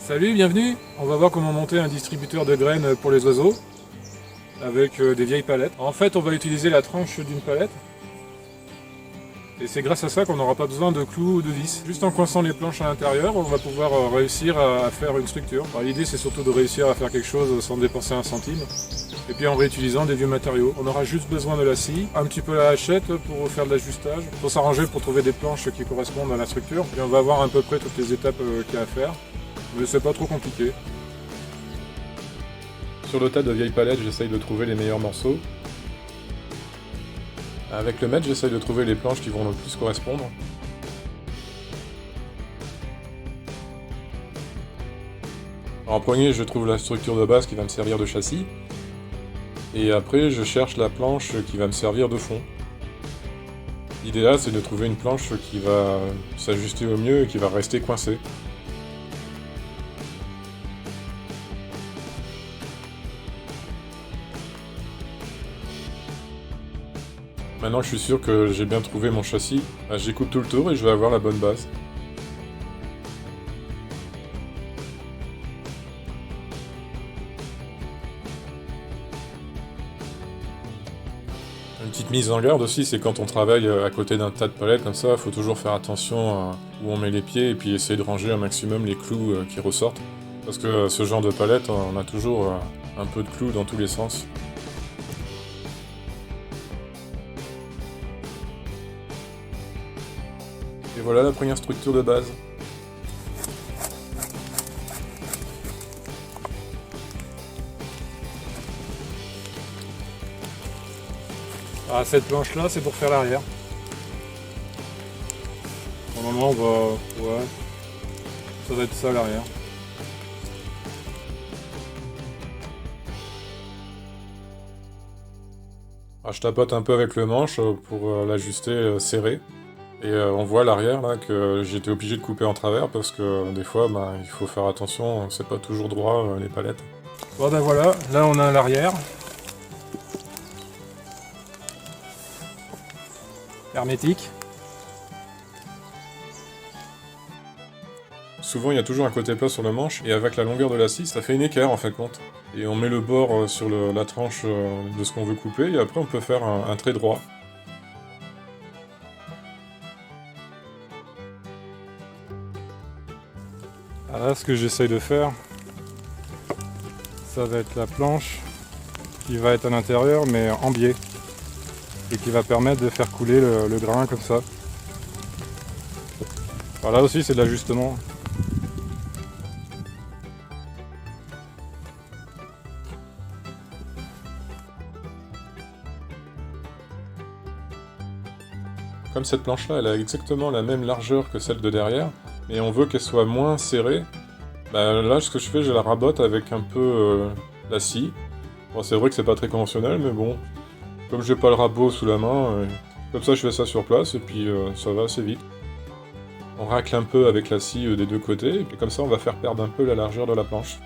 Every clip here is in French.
Salut, bienvenue. On va voir comment monter un distributeur de graines pour les oiseaux avec des vieilles palettes. En fait, on va utiliser la tranche d'une palette et c'est grâce à ça qu'on n'aura pas besoin de clous ou de vis. Juste en coinçant les planches à l'intérieur, on va pouvoir réussir à faire une structure. L'idée, c'est surtout de réussir à faire quelque chose sans dépenser un centime. Et puis en réutilisant des vieux matériaux. On aura juste besoin de la scie, un petit peu la hachette pour faire de l'ajustage. Il faut s'arranger pour trouver des planches qui correspondent à la structure. Et on va voir à peu près toutes les étapes qu'il y a à faire. Mais c'est pas trop compliqué. Sur le tas de vieilles palettes, j'essaye de trouver les meilleurs morceaux. Avec le mètre, j'essaye de trouver les planches qui vont le plus correspondre. En premier, je trouve la structure de base qui va me servir de châssis. Et après, je cherche la planche qui va me servir de fond. L'idéal, c'est de trouver une planche qui va s'ajuster au mieux et qui va rester coincée. Maintenant que je suis sûr que j'ai bien trouvé mon châssis, j'écoute tout le tour et je vais avoir la bonne base. Une petite mise en garde aussi, c'est quand on travaille à côté d'un tas de palettes comme ça, il faut toujours faire attention à où on met les pieds et puis essayer de ranger un maximum les clous qui ressortent. Parce que ce genre de palette, on a toujours un peu de clous dans tous les sens. Et voilà la première structure de base. Ah, cette planche là, c'est pour faire l'arrière. Normalement, on va. Ouais. Ça va être ça l'arrière. Je tapote un peu avec le manche pour l'ajuster serré. Et on voit à l'arrière là que j'étais obligé de couper en travers parce que des fois il faut faire attention, c'est pas toujours droit les palettes. Bon ben voilà, là on a l'arrière. Hermétique. Souvent il y a toujours un côté plat sur le manche et avec la longueur de la scie ça fait une équerre en fin de compte. Et on met le bord sur la tranche de ce qu'on veut couper et après on peut faire un trait droit. Alors là, ce que j'essaye de faire, ça va être la planche qui va être à l'intérieur mais en biais et qui va permettre de faire couler le grain comme ça. Alors là aussi c'est de l'ajustement. Comme cette planche là elle a exactement la même largeur que celle de derrière, mais on veut qu'elle soit moins serrée, là ce que je fais, je la rabote avec un peu la scie. Bon, c'est vrai que c'est pas très conventionnel, mais bon, comme j'ai pas le rabot sous la main, comme ça je fais ça sur place et puis ça va assez vite. On racle un peu avec la scie des deux côtés, et puis comme ça on va faire perdre un peu la largeur de la planche.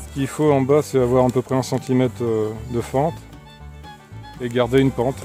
Ce qu'il faut en bas, c'est avoir à peu près 1 cm de fente et garder une pente.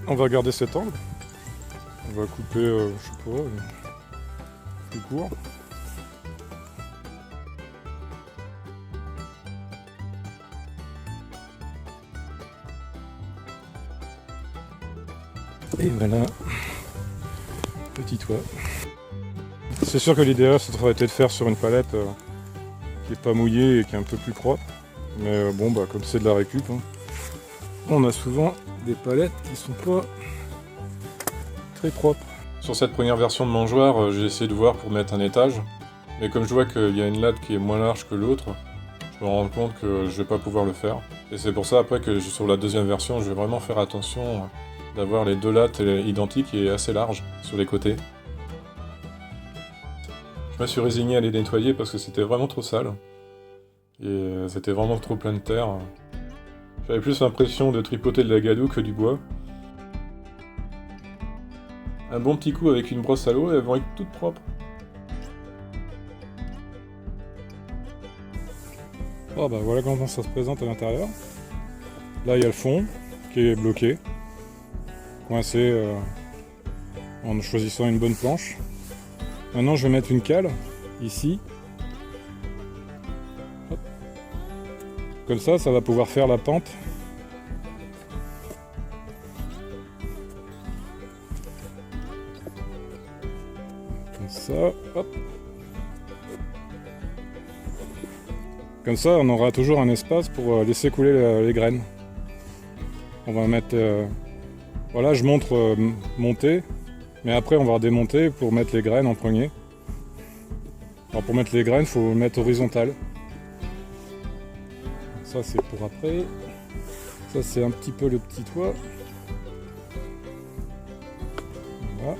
On va garder cet angle. On va couper, je sais pas, plus court. Et voilà, petit toit. C'est sûr que l'idéal, ça aurait été de faire sur une palette qui est pas mouillée et qui est un peu plus propre. Mais bon, comme c'est de la récup, hein, on a souvent des palettes qui sont pas très propres. Sur cette première version de mangeoire, j'ai essayé de voir pour mettre un étage, mais comme je vois qu'il y a une latte qui est moins large que l'autre, je me rends compte que je vais pas pouvoir le faire. Et c'est pour ça après que sur la deuxième version, je vais vraiment faire attention d'avoir les deux lattes identiques et assez larges sur les côtés. Je me suis résigné à les nettoyer parce que c'était vraiment trop sale. Et c'était vraiment trop plein de terre. J'avais plus l'impression de tripoter de la gadoue que du bois. Un bon petit coup avec une brosse à l'eau et elles vont être toutes propres. Oh bah voilà comment ça se présente à l'intérieur. Là il y a le fond qui est bloqué, coincé en choisissant une bonne planche. Maintenant je vais mettre une cale ici. Hop. Comme ça va pouvoir faire la pente. Comme ça, hop. Comme ça, on aura toujours un espace pour laisser couler les graines. On va mettre... voilà, je montre monter, mais après on va redémonter pour mettre les graines en premier. Alors pour mettre les graines, il faut mettre horizontal. Ça c'est pour après. Ça c'est un petit peu le petit toit. Voilà.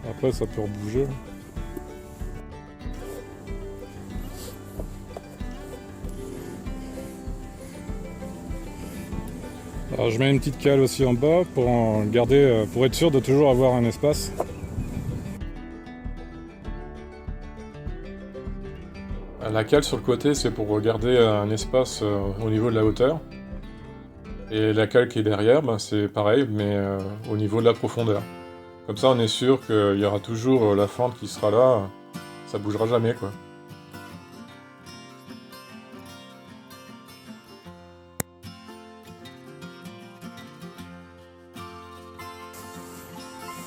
Après ça peut rebouger. Alors je mets une petite cale aussi en bas pour en garder, pour être sûr de toujours avoir un espace. La cale sur le côté, c'est pour garder un espace au niveau de la hauteur. Et la cale qui est derrière, ben, c'est pareil, mais au niveau de la profondeur. Comme ça, on est sûr qu'il y aura toujours la fente qui sera là, ça bougera jamais, quoi.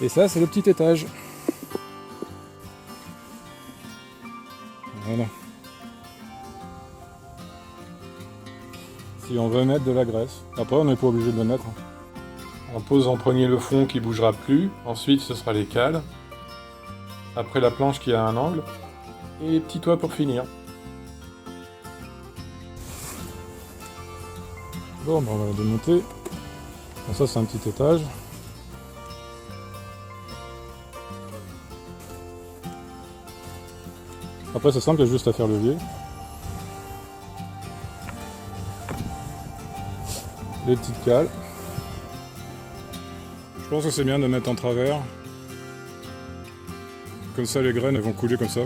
Et ça, c'est le petit étage. Voilà. Si on veut mettre de la graisse. Après, on n'est pas obligé de le mettre. On pose en premier le fond qui bougera plus, ensuite ce sera les cales, après la planche qui a un angle, et les petits toits pour finir. Bon, ben, on va la démonter. Bon, ça, c'est un petit étage. Après c'est simple, il y a juste à faire levier. Les petites cales. Je pense que c'est bien de mettre en travers. Comme ça les graines elles vont couler comme ça.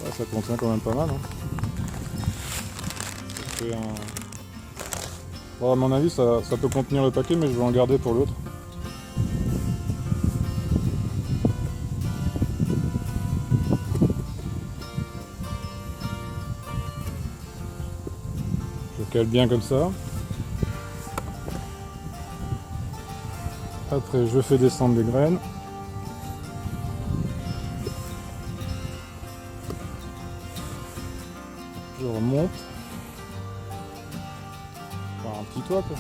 Ah, ça contient quand même pas mal. Hein. Bon, à mon avis, ça peut contenir le paquet, mais je vais en garder pour l'autre. Je cale bien comme ça. Après, je fais descendre les graines. Je remonte. Un petit toit quoi.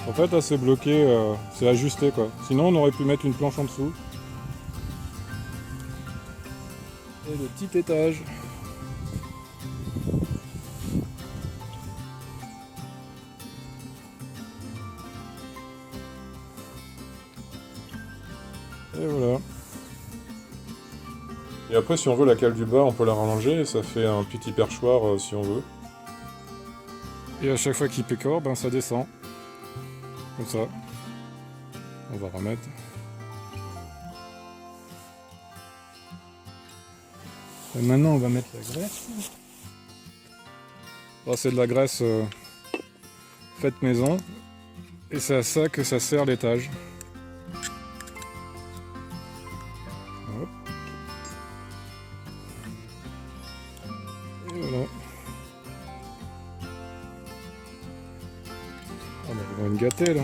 En fait là c'est bloqué, c'est ajusté quoi. Sinon on aurait pu mettre une planche en dessous. Et le petit étage. Et voilà. Et après si on veut la cale du bas on peut la rallonger et ça fait un petit perchoir si on veut. Et à chaque fois qu'il pécore, ben ça descend. Comme ça. On va remettre. Et maintenant on va mettre la graisse. Bon, c'est de la graisse faite maison. Et c'est à ça que ça sert l'étage. Hop. Et voilà. On va une gâtée là.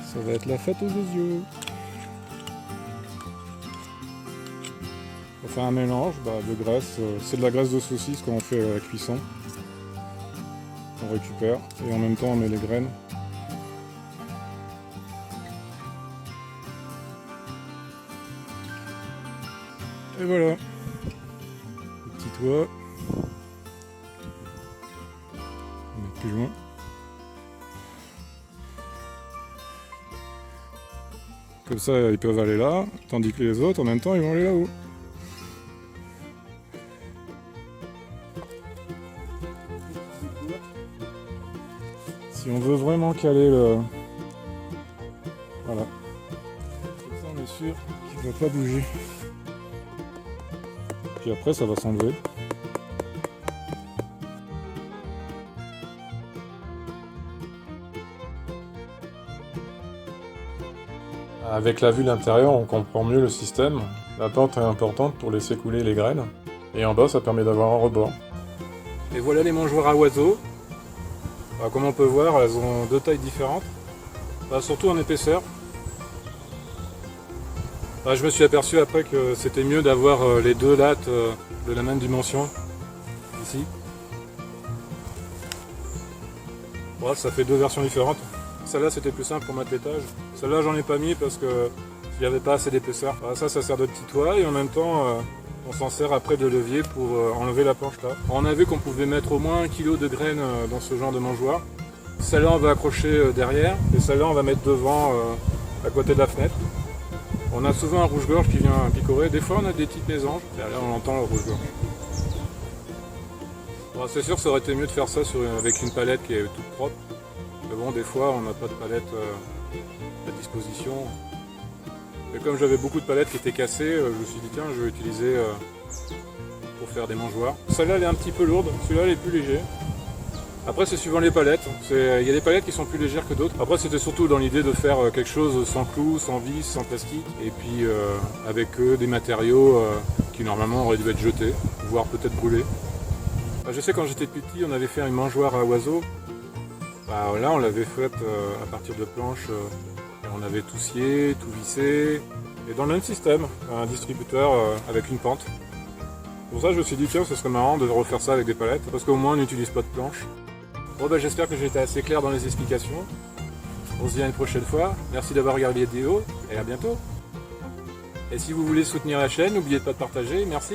Ça va être la fête aux yeux. On fait un mélange de graisse. C'est de la graisse de saucisse qu'on fait à la cuisson. On récupère et en même temps on met les graines. Et voilà. Le petit toit. plus loin. Comme ça, ils peuvent aller là, tandis que les autres, en même temps, ils vont aller là-haut. Si on veut vraiment caler le... Voilà. Comme ça, on est sûr qu'il ne va pas bouger. Puis après, ça va s'enlever. Avec la vue de l'intérieur, on comprend mieux le système. La pente est importante pour laisser couler les graines. Et en bas, ça permet d'avoir un rebord. Et voilà les mangeoires à oiseaux. Alors, comme on peut voir, elles ont deux tailles différentes. Surtout en épaisseur. Je me suis aperçu après que c'était mieux d'avoir les deux lattes de la même dimension. Ici. Bon, ça fait deux versions différentes. Celle-là c'était plus simple pour mettre l'étage. Celle-là j'en ai pas mis parce que il n'y avait pas assez d'épaisseur. Ça sert de petit toit et en même temps on s'en sert après de levier pour enlever la planche là. On a vu qu'on pouvait mettre au moins 1 kg de graines dans ce genre de mangeoire. Celle-là on va accrocher derrière et celle-là on va mettre devant à côté de la fenêtre. On a souvent un rouge-gorge qui vient picorer. Des fois on a des petites mésanges. Et là on entend le rouge-gorge. Bon, c'est sûr que ça aurait été mieux de faire ça avec une palette qui est toute propre. Mais bon, des fois, on n'a pas de palette à disposition. Et comme j'avais beaucoup de palettes qui étaient cassées, je me suis dit tiens, je vais utiliser pour faire des mangeoires. Celle-là, elle est un petit peu lourde. Celui-là, elle est plus léger. Après, c'est suivant les palettes. Il y a des palettes qui sont plus légères que d'autres. Après, c'était surtout dans l'idée de faire quelque chose sans clous, sans vis, sans plastique. Et puis, avec des matériaux qui, normalement, auraient dû être jetés, voire peut-être brûlés. Je sais, quand j'étais petit, on avait fait une mangeoire à oiseaux. Là, on l'avait faite à partir de planches, et on avait tout scié, tout vissé, et dans le même système, un distributeur avec une pente. Pour ça, je me suis dit, tiens, ce serait marrant de refaire ça avec des palettes, parce qu'au moins, on n'utilise pas de planches. Bon, j'espère que j'ai été assez clair dans les explications. On se dit à une prochaine fois. Merci d'avoir regardé la vidéo, et à bientôt. Et si vous voulez soutenir la chaîne, n'oubliez pas de partager. Merci.